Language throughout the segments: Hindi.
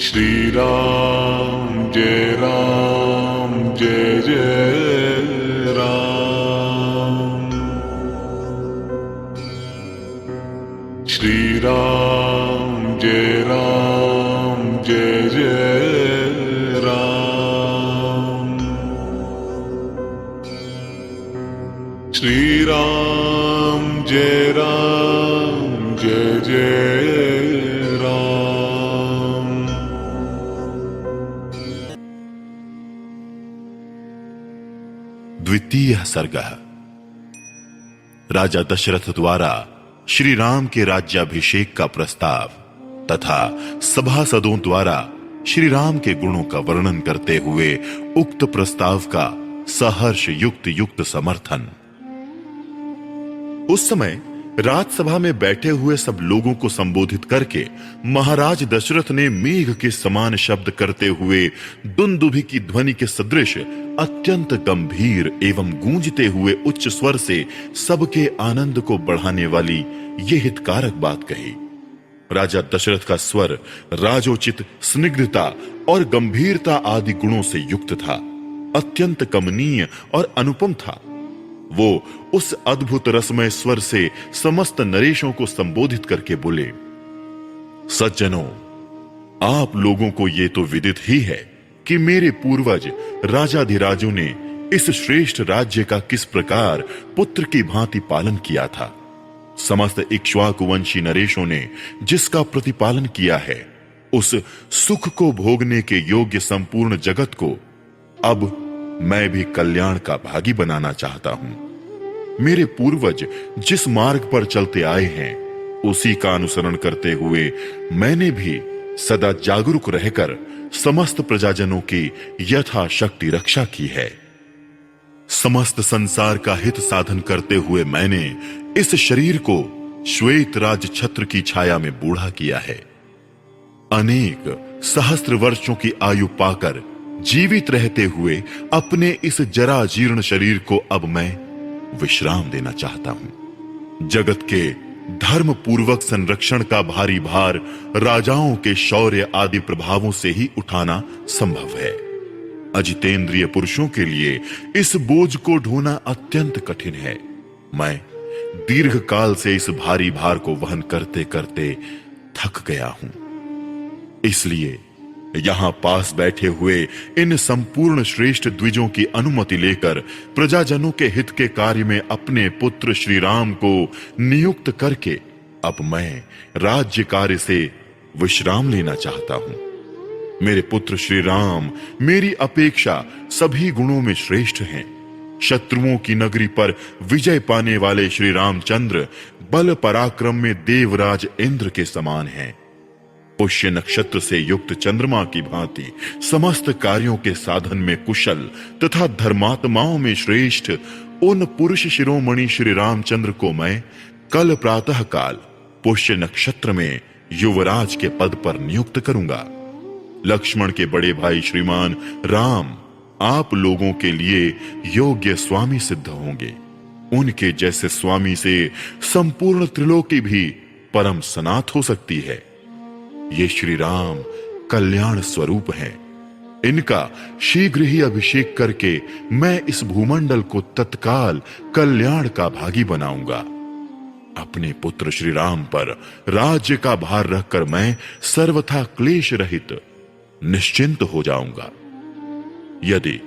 श्री राम जय राम जय जय राम। श्री राम जय राम जय जय राम। श्री राम जय राम जय जय राम। द्वितीय सर्ग। राजा दशरथ द्वारा श्री राम के राज्याभिषेक का प्रस्ताव तथा सभासदों द्वारा श्री राम के गुणों का वर्णन करते हुए उक्त प्रस्ताव का सहर्ष युक्त समर्थन। उस समय राजसभा में बैठे हुए सब लोगों को संबोधित करके महाराज दशरथ ने मेघ के समान शब्द करते हुए दुंदुभि की ध्वनि के सदृश अत्यंत गंभीर एवं गूंजते हुए उच्च स्वर से सबके आनंद को बढ़ाने वाली ये हितकारक बात कही। राजा दशरथ का स्वर राजोचित, स्निग्धता और गंभीरता आदि गुणों से युक्त था, अत्यंत कमनीय और अनुपम था। वो उस अद्भुत रसमय स्वर से समस्त नरेशों को संबोधित करके बोले, सज्जनों, आप लोगों को ये तो विदित ही है कि मेरे पूर्वज राजाधिराजों ने इस श्रेष्ठ राज्य का किस प्रकार पुत्र की भांति पालन किया था। समस्त इक्ष्वाकुवंशी नरेशों ने जिसका प्रतिपालन किया है, उस सुख को भोगने के योग्य संपूर्ण जगत को अब मैं भी कल्याण का भागी बनाना चाहता हूं। मेरे पूर्वज जिस मार्ग पर चलते आए हैं, उसी का अनुसरण करते हुए मैंने भी सदा जागरूक रहकर समस्त प्रजाजनों की यथाशक्ति रक्षा की है। समस्त संसार का हित साधन करते हुए मैंने इस शरीर को श्वेत राज छत्र की छाया में बूढ़ा किया है। अनेक सहस्त्र वर्षों की आयु पाकर जीवित रहते हुए अपने इस जरा जीर्ण शरीर को अब मैं विश्राम देना चाहता हूं। जगत के धर्म पूर्वक संरक्षण का भारी भार राजाओं के शौर्य आदि प्रभावों से ही उठाना संभव है। अजितेंद्रिय पुरुषों के लिए इस बोझ को ढोना अत्यंत कठिन है। मैं दीर्घ काल से इस भारी भार को वहन करते करते थक गया हूं। इसलिए यहां पास बैठे हुए इन संपूर्ण श्रेष्ठ द्विजों की अनुमति लेकर प्रजाजनों के हित के कार्य में अपने पुत्र श्री राम को नियुक्त करके अब मैं राज्य कार्य से विश्राम लेना चाहता हूं। मेरे पुत्र श्री राम मेरी अपेक्षा सभी गुणों में श्रेष्ठ हैं। शत्रुओं की नगरी पर विजय पाने वाले श्री रामचंद्र बल पराक्रम में देवराज इंद्र के समान हैं। पुष्य नक्षत्र से युक्त चंद्रमा की भांति समस्त कार्यों के साधन में कुशल तथा धर्मात्माओं में श्रेष्ठ उन पुरुष शिरोमणि श्री रामचंद्र को मैं कल प्रातः काल पुष्य नक्षत्र में युवराज के पद पर नियुक्त करूंगा। लक्ष्मण के बड़े भाई श्रीमान राम आप लोगों के लिए योग्य स्वामी सिद्ध होंगे। उनके जैसे स्वामी से संपूर्ण त्रिलोकी भी परम सनात हो सकती है। ये श्री राम कल्याण स्वरूप हैं। इनका शीघ्र ही अभिषेक करके मैं इस भूमंडल को तत्काल कल्याण का भागी बनाऊंगा। अपने पुत्र श्री राम पर राज्य का भार रखकर मैं सर्वथा क्लेश रहित निश्चिंत हो जाऊंगा। यदि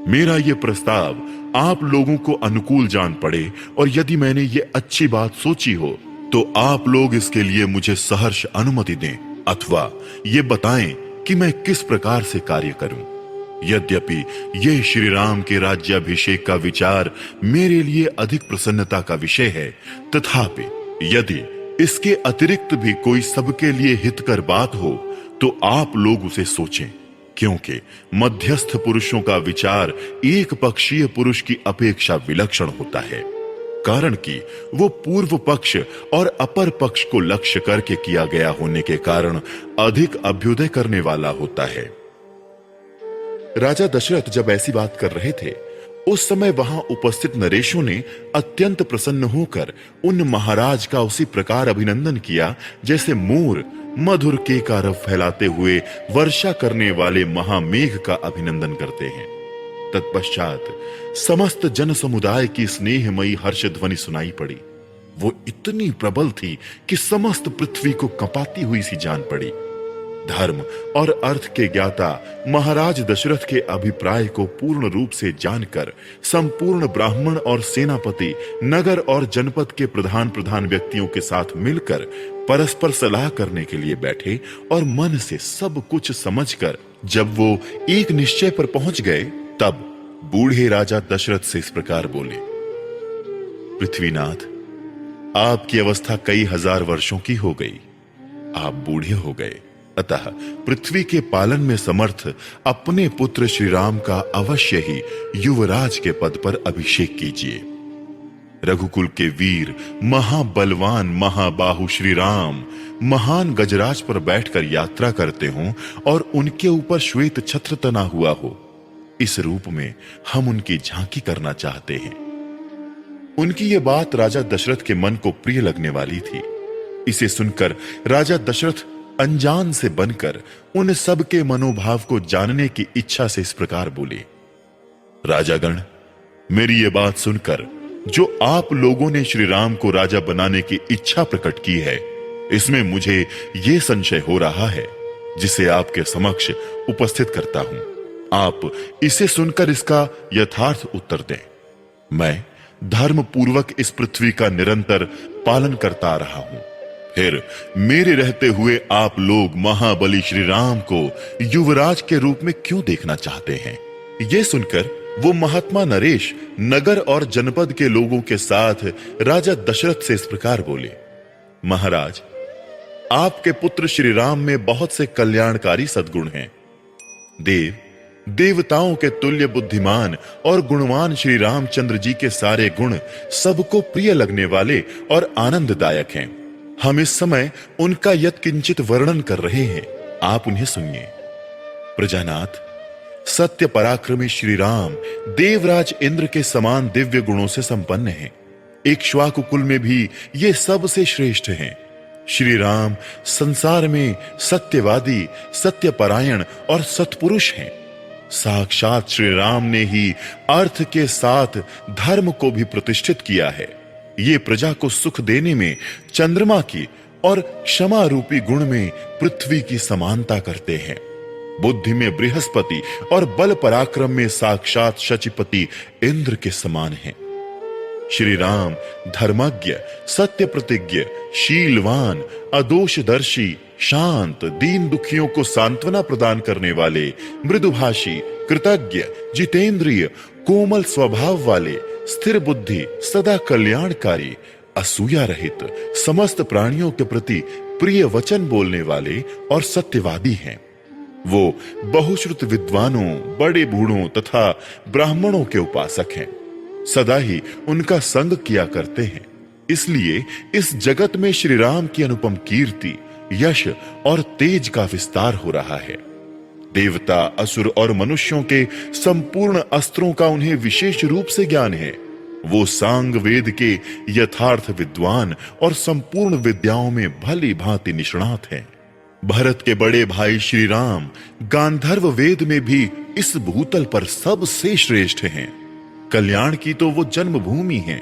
मेरा यह प्रस्ताव आप लोगों को अनुकूल जान पड़े और यदि मैंने ये अच्छी बात सोची हो, तो आप लोग इसके लिए मुझे सहर्ष अनुमति दें अथवा ये बताएं कि मैं किस प्रकार से कार्य करूं। यद्यपि यह श्री राम के राज्याभिषेक का विचार मेरे लिए अधिक प्रसन्नता का विषय है, तथापि यदि इसके अतिरिक्त भी कोई सबके लिए हितकर बात हो तो आप लोग उसे सोचें, क्योंकि मध्यस्थ पुरुषों का विचार एक पक्षीय पुरुष की अपेक्षा विलक्षण होता है, कारण कि वो पूर्व पक्ष और अपर पक्ष को लक्ष्य करके किया गया होने के कारण अधिक अभ्युदय करने वाला होता है। राजा दशरथ जब ऐसी बात कर रहे थे, उस समय वहां उपस्थित नरेशों ने अत्यंत प्रसन्न होकर उन महाराज का उसी प्रकार अभिनंदन किया जैसे मोर मधुर केकारव फैलाते हुए वर्षा करने वाले महामेघ का अभिनंदन करते हैं। तत्पश्चात समस्त जन समुदाय की स्नेहमयी हर्ष ध्वनि सुनाई पड़ी। वो इतनी प्रबल थी कि समस्त पृथ्वी को कंपाती हुई सी जान पड़ी। धर्म और अर्थ के ज्ञाता महाराज दशरथ के अभिप्राय को पूर्ण रूप से जानकर संपूर्ण ब्राह्मण और सेनापति नगर और जनपद के प्रधान व्यक्तियों के साथ मिलकर परस्पर सलाह करने के लिए बैठे और मन से सब कुछ समझकर जब वो एक निश्चय पर पहुंच गए, तब बूढ़े राजा दशरथ से इस प्रकार बोले। पृथ्वीनाथ, आपकी अवस्था कई हजार वर्षों की हो गई। आप बूढ़े हो गए, अतः पृथ्वी के पालन में समर्थ अपने पुत्र श्री राम का अवश्य ही युवराज के पद पर अभिषेक कीजिए। रघुकुल के वीर महाबलवान महाबाहु श्री राम महान गजराज पर बैठकर यात्रा करते हों और उनके ऊपर श्वेत छत्र तना हुआ हो, इस रूप में हम उनकी झांकी करना चाहते हैं। उनकी यह बात राजा दशरथ के मन को प्रिय लगने वाली थी। इसे सुनकर राजा दशरथ अनजान से बनकर उन सब के मनोभाव को जानने की इच्छा से इस प्रकार बोले। राजागण, मेरी यह बात सुनकर जो आप लोगों ने श्री राम को राजा बनाने की इच्छा प्रकट की है, इसमें मुझे यह संशय हो रहा है, जिसे आपके समक्ष उपस्थित करता हूं। आप इसे सुनकर इसका यथार्थ उत्तर दें। मैं धर्म पूर्वक इस पृथ्वी का निरंतर पालन करता रहा हूं, फिर मेरे रहते हुए आप लोग महाबली श्री राम को युवराज के रूप में क्यों देखना चाहते हैं? यह सुनकर वो महात्मा नरेश नगर और जनपद के लोगों के साथ राजा दशरथ से इस प्रकार बोले। महाराज, आपके पुत्र श्री राम में बहुत से कल्याणकारी सद्गुण हैं। देवताओं के तुल्य बुद्धिमान और गुणवान श्री रामचंद्र जी के सारे गुण सबको प्रिय लगने वाले और आनंददायक हैं। हम इस समय उनका यत्किंचित वर्णन कर रहे हैं, आप उन्हें सुनिए। प्रजानाथ, सत्य पराक्रमी श्री राम देवराज इंद्र के समान दिव्य गुणों से संपन्न हैं। इक्ष्वाकु कुल में भी ये सबसे श्रेष्ठ हैं। श्री राम संसार में सत्यवादी, सत्यपरायण और सत्पुरुष हैं। साक्षात श्री राम ने ही अर्थ के साथ धर्म को भी प्रतिष्ठित किया है। ये प्रजा को सुख देने में चंद्रमा की और क्षमा रूपी गुण में पृथ्वी की समानता करते हैं। बुद्धि में बृहस्पति और बल पराक्रम में साक्षात शचीपति इंद्र के समान हैं। श्री राम धर्मज्ञ, सत्य प्रतिज्ञ, शीलवान, अदोषदर्शी, शांत, दीन दुखियों को सांत्वना प्रदान करने वाले, मृदुभाषी, कृतज्ञ, जितेंद्रिय, कोमल स्वभाव वाले, स्थिर बुद्धि, सदा कल्याणकारी, असूया रहित, समस्त प्राणियों के प्रति प्रिय वचन बोलने वाले और सत्यवादी हैं। वो बहुश्रुत विद्वानों, बड़े बूढ़ों तथा ब्राह्मणों के उपासक हैं। सदा ही उनका संग किया करते हैं। इसलिए इस जगत में श्री राम की अनुपम कीर्ति, यश और तेज का विस्तार हो रहा है। देवता, असुर और मनुष्यों के संपूर्ण अस्त्रों का उन्हें विशेष रूप से ज्ञान है। वो सांग वेद के यथार्थ विद्वान और संपूर्ण विद्याओं में भली भांति निष्णात हैं। भरत के बड़े भाई श्री राम गांधर्व वेद में भी इस भूतल पर सबसे श्रेष्ठ हैं। कल्याण की तो वो जन्मभूमि है।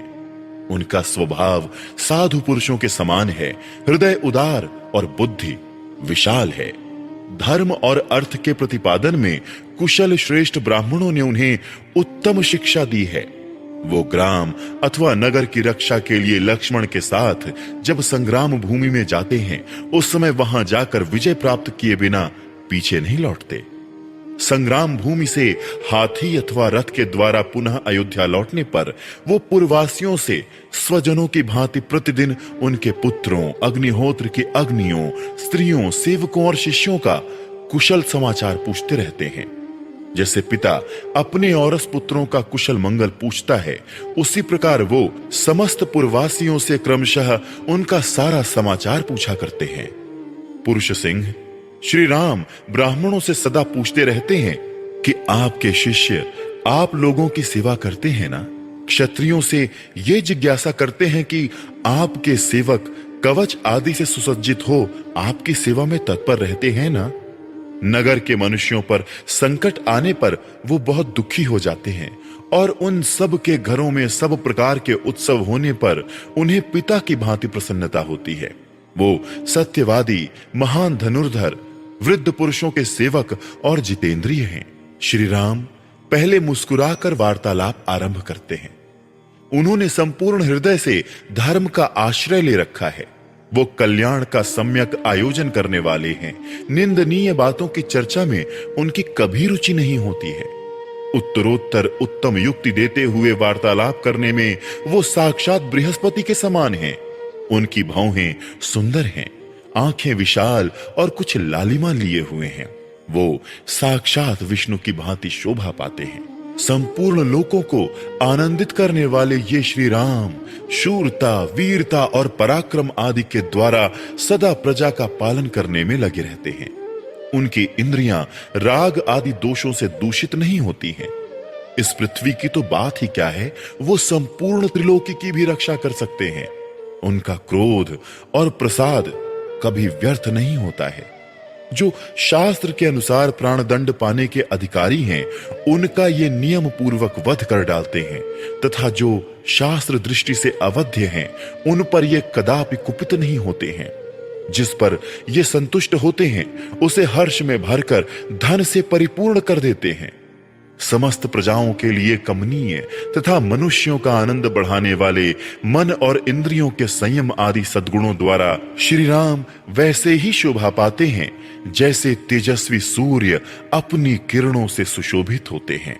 उनका स्वभाव साधु पुरुषों के समान है। हृदय उदार और बुद्धि विशाल है। धर्म और अर्थ के प्रतिपादन में कुशल श्रेष्ठ ब्राह्मणों ने उन्हें उत्तम शिक्षा दी है। वो ग्राम अथवा नगर की रक्षा के लिए लक्ष्मण के साथ जब संग्राम भूमि में जाते हैं, उस समय वहां जाकर विजय प्राप्त किए बिना पीछे नहीं लौटते। संग्राम भूमि से हाथी अथवा रथ के द्वारा पुनः अयोध्या लौटने पर वो पूर्ववासियों से स्वजनों की भांति प्रतिदिन उनके पुत्रों, अग्निहोत्र के अग्नियों, स्त्रियों, सेवकों और शिष्यों का कुशल समाचार पूछते रहते हैं। जैसे पिता अपने औरस पुत्रों का कुशल मंगल पूछता है, उसी प्रकार वो समस्त पूर्ववासियों से क्रमशः उनका सारा समाचार पूछा करते हैं। पुरुष सिंह श्री राम ब्राह्मणों से सदा पूछते रहते हैं कि आपके शिष्य आप लोगों की सेवा करते हैं ना? क्षत्रियों से ये जिज्ञासा करते हैं कि आपके सेवक कवच आदि से सुसज्जित हो आपकी सेवा में तत्पर रहते हैं ना। नगर के मनुष्यों पर संकट आने पर वो बहुत दुखी हो जाते हैं और उन सब के घरों में सब प्रकार के उत्सव होने पर उन्हें पिता की भांति प्रसन्नता होती है। वो सत्यवादी, महान धनुर्धर, वृद्ध पुरुषों के सेवक और जितेंद्रिय हैं। श्री राम पहले मुस्कुराकर वार्तालाप आरंभ करते हैं। उन्होंने संपूर्ण हृदय से धर्म का आश्रय ले रखा है। वो कल्याण का सम्यक आयोजन करने वाले हैं। निंदनीय बातों की चर्चा में उनकी कभी रुचि नहीं होती है। उत्तरोत्तर उत्तम युक्ति देते हुए वार्तालाप करने में वो साक्षात बृहस्पति के समान हैं। उनकी भौहें सुंदर हैं, आंखें विशाल और कुछ लालिमा लिए हुए हैं। वो साक्षात विष्णु की भांति शोभा पाते हैं। संपूर्ण लोकों को आनंदित करने वाले ये श्री राम शूरता, वीरता और पराक्रम आदि के द्वारा सदा प्रजा का पालन करने में लगे रहते हैं। उनकी इंद्रियां राग आदि दोषों से दूषित नहीं होती हैं। इस पृथ्वी की तो बात ही क्या है, वो संपूर्ण त्रिलोकी की भी रक्षा कर सकते हैं। उनका क्रोध और प्रसाद कभी व्यर्थ नहीं होता है। जो शास्त्र के अनुसार प्राणदंड पाने के अधिकारी हैं, उनका ये नियम पूर्वक वध कर डालते हैं, तथा जो शास्त्र दृष्टि से अवध्य हैं, उन पर ये कदापि कुपित नहीं होते हैं। जिस पर ये संतुष्ट होते हैं, उसे हर्ष में भरकर धन से परिपूर्ण कर देते हैं। समस्त प्रजाओं के लिए कमनीय तथा मनुष्यों का आनंद बढ़ाने वाले मन और इंद्रियों के संयम आदि सद्गुणों द्वारा श्री राम वैसे ही शोभा पाते हैं जैसे तेजस्वी सूर्य अपनी किरणों से सुशोभित होते हैं।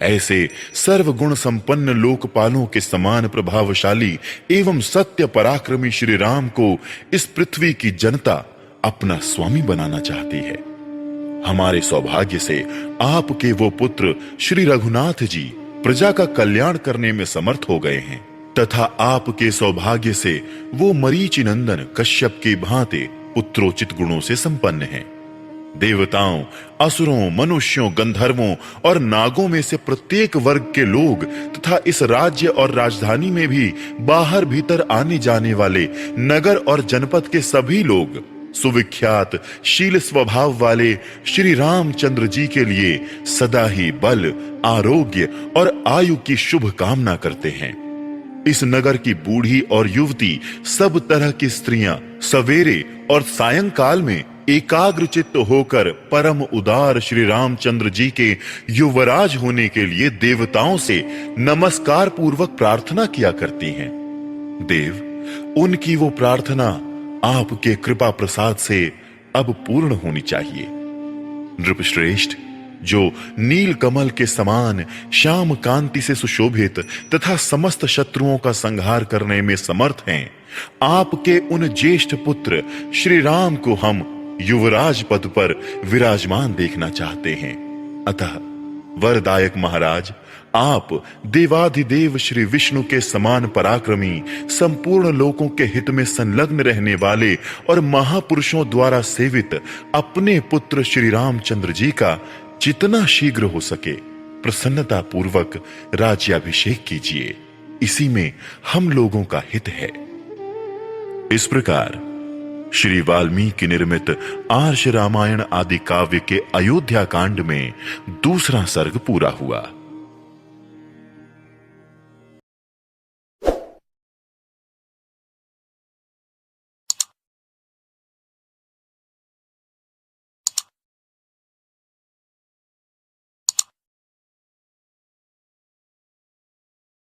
ऐसे सर्वगुण संपन्न लोकपालों के समान प्रभावशाली एवं सत्य पराक्रमी श्री राम को इस पृथ्वी की जनता अपना स्वामी बनाना चाहती है। हमारे सौभाग्य से आपके वो पुत्र श्री रघुनाथ जी प्रजा का कल्याण करने में समर्थ हो गए हैं, तथा आपके सौभाग्य से वो मरीचि नंदन कश्यप की भांति पुत्रोचित गुणों से संपन्न हैं। देवताओं, असुरों, मनुष्यों, गंधर्वों और नागों में से प्रत्येक वर्ग के लोग तथा इस राज्य और राजधानी में भी बाहर भीतर आने जाने वाले नगर और जनपद के सभी लोग सुविख्यात शील स्वभाव वाले श्री रामचंद्र जी के लिए सदा ही बल, आरोग्य और आयु की शुभ कामना करते हैं। इस नगर की बूढ़ी और युवती, सब तरह की स्त्रियां सवेरे और सायंकाल में एकाग्र चित्त होकर परम उदार श्री रामचंद्र जी के युवराज होने के लिए देवताओं से नमस्कार पूर्वक प्रार्थना किया करती हैं। देव, उनकी वो प्रार्थना आपके कृपा प्रसाद से अब पूर्ण होनी चाहिए। नृपश्रेष्ठ, जो नील कमल के समान श्याम कांति से सुशोभित तथा समस्त शत्रुओं का संहार करने में समर्थ हैं, आपके उन ज्येष्ठ पुत्र श्री राम को हम युवराज पद पर विराजमान देखना चाहते हैं। अतः वरदायक महाराज, आप देवाधिदेव श्री विष्णु के समान पराक्रमी, संपूर्ण लोकों के हित में संलग्न रहने वाले और महापुरुषों द्वारा सेवित अपने पुत्र श्री रामचंद्र जी का जितना शीघ्र हो सके प्रसन्नता पूर्वक राज्याभिषेक कीजिए। इसी में हम लोगों का हित है। इस प्रकार श्री वाल्मीकि निर्मित आर्ष रामायण आदि काव्य के अयोध्या कांड में दूसरा सर्ग पूरा हुआ।